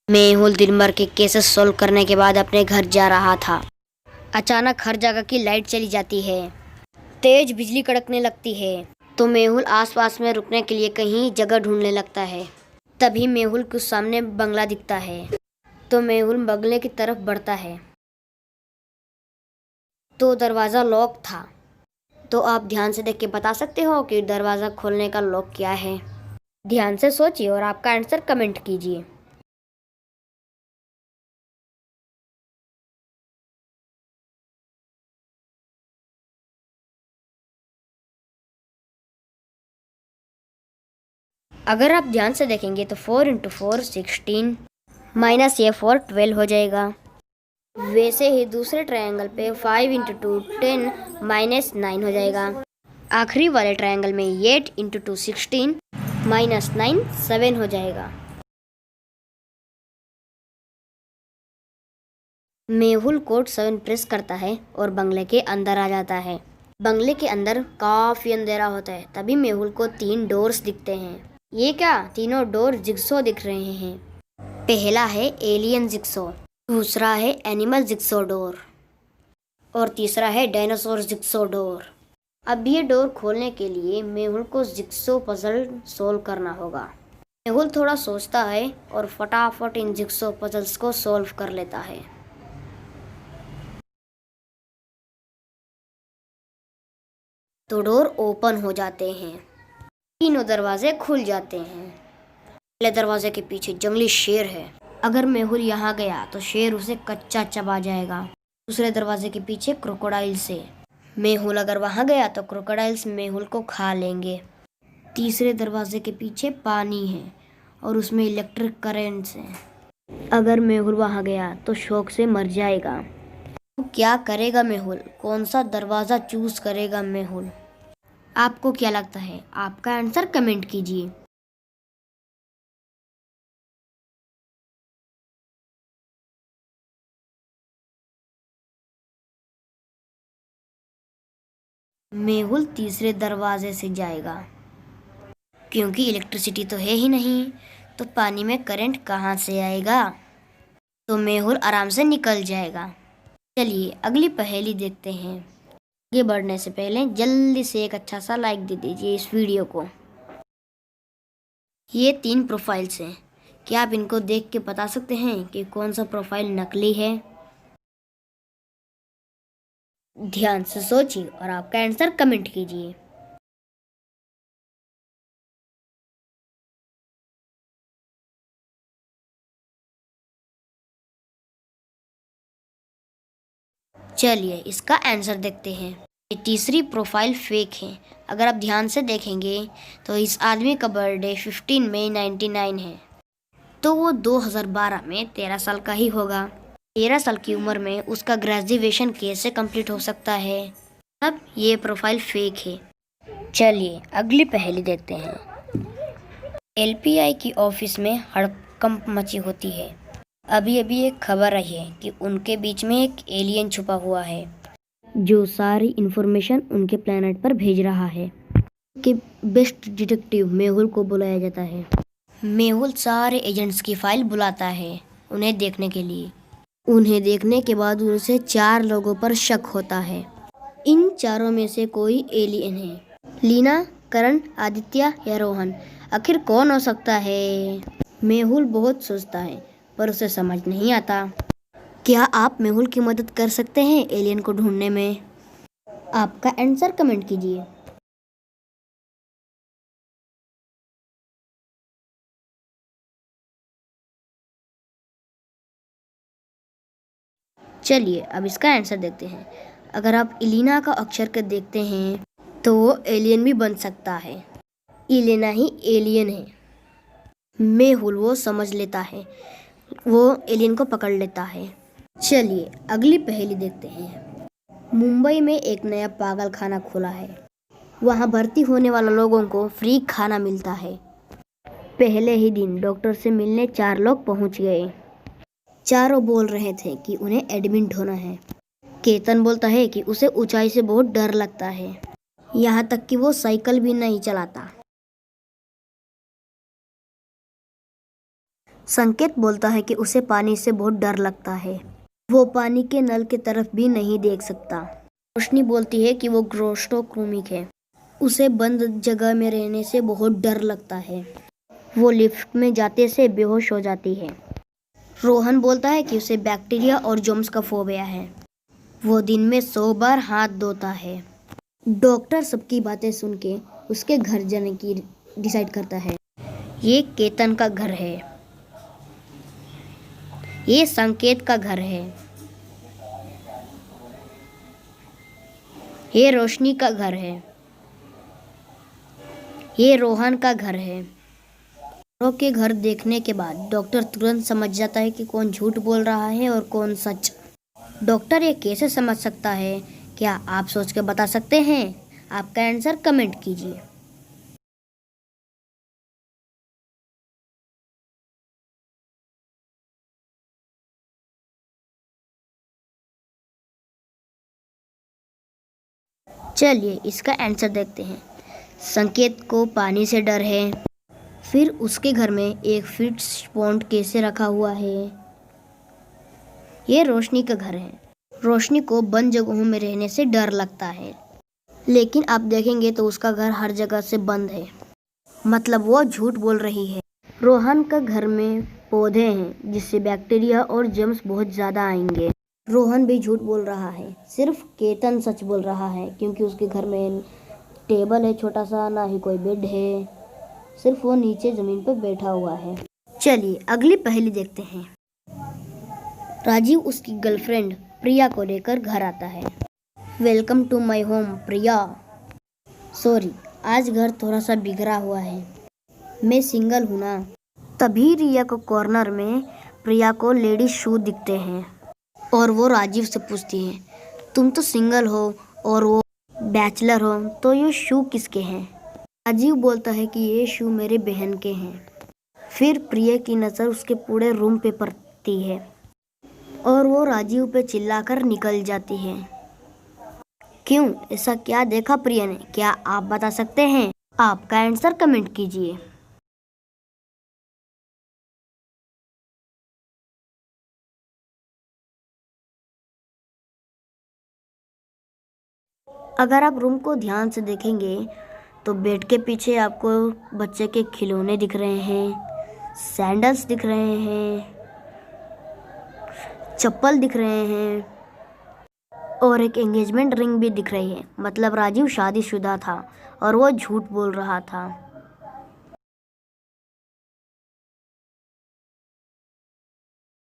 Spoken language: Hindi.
मेहुल दिन भर के केसेस सॉल्व करने के बाद अपने घर जा रहा था। अचानक हर जगह की लाइट चली जाती है। तेज बिजली कड़कने लगती है तो मेहुल आसपास में रुकने के लिए कहीं जगह ढूंढने लगता है। तभी मेहुल के सामने बंगला दिखता है तो मेहुल बंगले की तरफ बढ़ता है तो दरवाज़ा लॉक था। तो आप ध्यान से देख के बता सकते हो कि दरवाज़ा खोलने का लॉक क्या है। ध्यान से सोचिए और आपका आंसर कमेंट कीजिए। अगर आप ध्यान से देखेंगे तो 4 × 4 16 माइनस ये 4 12 हो जाएगा। वैसे ही दूसरे ट्रायंगल पे 5 × 2 10 माइनस 9 हो जाएगा। आखिरी वाले ट्रायंगल में 8 × 2 16 माइनस 9 7 हो जाएगा। मेहुल कोड 7 प्रेस करता है और बंगले के अंदर आ जाता है। बंगले के अंदर काफी अंधेरा होता है। तभी मेहुल को 3 डोर्स दिखते हैं। ये क्या, तीनों डोर जिग्सो दिख रहे हैं। पहला है एलियन जिग्सो, दूसरा है एनिमल जिग्सो डोर और तीसरा है डायनासोर जिग्सो डोर। अब ये डोर खोलने के लिए मेहुल को जिग्सो पजल सोल्व करना होगा। मेहुल थोड़ा सोचता है और फटाफट इन जिग्सो पजल्स को सोल्व कर लेता है। तो डोर ओपन हो जाते हैं। तीनों दरवाजे खुल जाते हैं। पहले दरवाजे के पीछे जंगली शेर है। अगर मेहुल यहाँ गया तो शेर उसे कच्चा चबा जाएगा। दूसरे दरवाजे के पीछे क्रोकोडाइल्स है। मेहुल अगर वहाँ गया तो क्रोकोडाइल्स मेहुल को खा लेंगे। तीसरे दरवाजे के पीछे पानी है और उसमें इलेक्ट्रिक करंट्स हैं। अगर मेहुल वहाँ गया तो शौक से मर जाएगा। तो क्या करेगा मेहुल? कौन सा दरवाज़ा चूज करेगा मेहुल? आपको क्या लगता है? आपका आंसर कमेंट कीजिए। मेहुल तीसरे दरवाजे से जाएगा क्योंकि इलेक्ट्रिसिटी तो है ही नहीं, तो पानी में करंट कहाँ से आएगा? तो मेहुल आराम से निकल जाएगा। चलिए अगली पहेली देखते हैं। आगे बढ़ने से पहले जल्दी से एक अच्छा सा लाइक दे दीजिए इस वीडियो को। ये 3 प्रोफाइल्स हैं। क्या आप इनको देख के बता सकते हैं कि कौन सा प्रोफाइल नकली है? ध्यान से सोचिए और आपका आंसर कमेंट कीजिए। चलिए इसका आंसर देखते हैं। ये तीसरी प्रोफाइल फेक है। अगर आप ध्यान से देखेंगे तो इस आदमी का बर्थडे 15 मई 99 है, तो वो 2012 में 13 साल का ही होगा। 13 साल की उम्र में उसका ग्रेजुएशन कैसे कंप्लीट हो सकता है? अब ये प्रोफाइल फेक है। चलिए अगली पहेली देखते हैं। एलपीआई की ऑफिस में हड़कंप मची होती है। अभी अभी एक खबर आई है कि उनके बीच में एक एलियन छुपा हुआ है जो सारी इंफॉर्मेशन उनके प्लेनेट पर भेज रहा है। कि बेस्ट डिटेक्टिव मेहुल को बुलाया जाता है। मेहुल सारे एजेंट्स की फाइल बुलाता है उन्हें देखने के लिए। उन्हें देखने के बाद उनसे 4 लोगों पर शक होता है। इन चारों में से कोई एलियन है। लीना, करण, आदित्य या रोहन, आखिर कौन हो सकता है? मेहुल बहुत सोचता है पर उसे समझ नहीं आता। क्या आप मेहुल की मदद कर सकते हैं एलियन को ढूंढने में? आपका आंसर कमेंट कीजिए। चलिए अब इसका आंसर देखते हैं। अगर आप इलीना का अक्षर को देखते हैं तो वो एलियन भी बन सकता है। इलेना ही एलियन है। मेहुल वो समझ लेता है, वो एलियन को पकड़ लेता है। चलिए अगली पहेली देखते हैं। मुंबई में एक नया पागल खाना खुला है। वहाँ भर्ती होने वाले लोगों को फ्री खाना मिलता है। पहले ही दिन डॉक्टर से मिलने 4 लोग पहुँच गए। चारों बोल रहे थे कि उन्हें एडमिट होना है। केतन बोलता है कि उसे ऊंचाई से बहुत डर लगता है, यहाँ तक कि वो साइकिल भी नहीं चलाता। संकेत बोलता है कि उसे पानी से बहुत डर लगता है। वो पानी के नल की तरफ भी नहीं देख सकता। रोशनी बोलती है कि वो क्लॉस्ट्रोफोबिक है। उसे बंद जगह में रहने से बहुत डर लगता है। वो लिफ्ट में जाते से बेहोश हो जाती है। रोहन बोलता है कि उसे बैक्टीरिया और जर्म्स का फोबिया है। वो दिन में 100 बार हाथ धोता है। डॉक्टर सबकी बातें सुन के उसके घर जाने की डिसाइड करता है। ये केतन का घर है। ये संकेत का घर है। ये रोशनी का घर है। ये रोहन का घर है। औरों के घर देखने के बाद डॉक्टर तुरंत समझ जाता है कि कौन झूठ बोल रहा है और कौन सच। डॉक्टर ये कैसे समझ सकता है? क्या आप सोच के बता सकते हैं? आपका आंसर कमेंट कीजिए। चलिए इसका आंसर देखते हैं। संकेत को पानी से डर है। फिर उसके घर में एक फिश पॉन्ड कैसे रखा हुआ है। ये रोशनी का घर है। रोशनी को बंद जगहों में रहने से डर लगता है। लेकिन आप देखेंगे तो उसका घर हर जगह से बंद है, मतलब वो झूठ बोल रही है। रोहन का घर में पौधे हैं जिससे बैक्टीरिया और जर्म्स बहुत ज़्यादा आएंगे। रोहन भी झूठ बोल रहा है। सिर्फ केतन सच बोल रहा है क्योंकि उसके घर में टेबल है छोटा सा, ना ही कोई बेड है। सिर्फ वो नीचे ज़मीन पर बैठा हुआ है। चलिए अगली पहेली देखते हैं। राजीव उसकी गर्लफ्रेंड प्रिया को लेकर घर आता है। Welcome to my home Priya. Sorry, आज घर थोड़ा सा बिगड़ा हुआ है। मैं सिंगल हूँ ना। तभी रिया को कॉर्नर में प्रिया को लेडीज शू दिखते हैं और वो राजीव से पूछती है, तुम तो सिंगल हो और वो बैचलर हो, तो ये शू किसके हैं? राजीव बोलता है कि ये शू मेरे बहन के हैं। फिर प्रिया की नज़र उसके पूरे रूम पे पड़ती है और वो राजीव पे चिल्लाकर निकल जाती है। क्यों? ऐसा क्या देखा प्रिया ने? क्या आप बता सकते हैं? आपका आंसर कमेंट कीजिए। अगर आप रूम को ध्यान से देखेंगे तो बेड के पीछे आपको बच्चे के खिलौने दिख रहे हैं, सैंडल्स दिख रहे हैं, चप्पल दिख रहे हैं और एक एंगेजमेंट रिंग भी दिख रही है। मतलब राजीव शादीशुदा था और वो झूठ बोल रहा था।